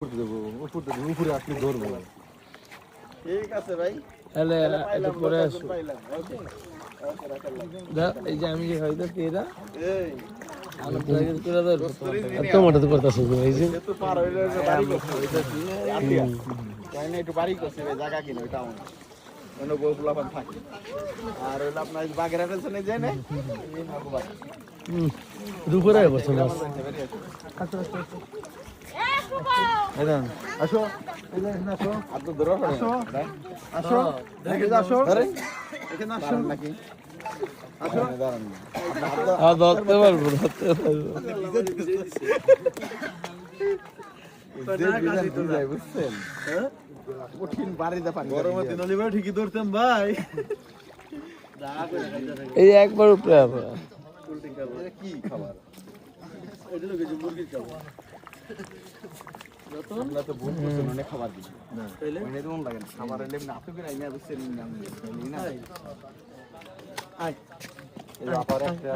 উপরে আসলে ধরবো। ঠিক আছে ভাই, তাহলে একটু পরে আসো। এই যে আমি যে হয়তো পেয়েদা টমেটো তো করতেছে এই যে একটু বাড়ি করছে জায়গা কিনে ওইটা আমার অন্য বউ পোলাপান থাকে। আর হইলো আপনার বাগেরা পেছনে যায় না দুপুরে বসে মাছ। আসো আসো আপনি ধরো আসো আসো আসো এখানে আসো নাকি আসো ধরতে পারবো বুঝছেন কঠিন বাড়িতে পানি গরমের দিন হলে ঠিকই ধরতাম ভাই। এই একবার উপরে আবার কি খাবার মুরগির খাবার আমরা তো ভুল করছেন অনেক খাবার দিই অনেক মন লাগে না খাবার এলে আপনি করে আইনা বুঝছেন না আয় এই আবার একটা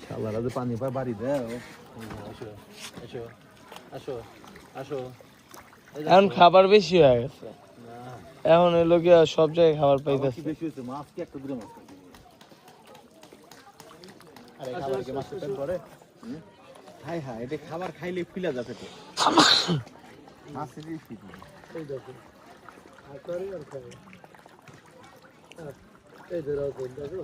শালারা যে পানি পায় বাড়ি দেয়। আসো আসো আসো আসো এখন খাবার বেশি হয়ে গেছে, এখন ওই লোকে সব জায়গায় খাবার পাইতেছে। বেশি হয়েছে মাছ কি একটা দূরে মাছ আরে খাবার কি মাছ পেট করে হাই হাই এটা খাবার খাইলে ফুলা যাবে তো মাছ দিয়ে ফিট এই দেখো আর করে আর খায় এই ধরো দেখো।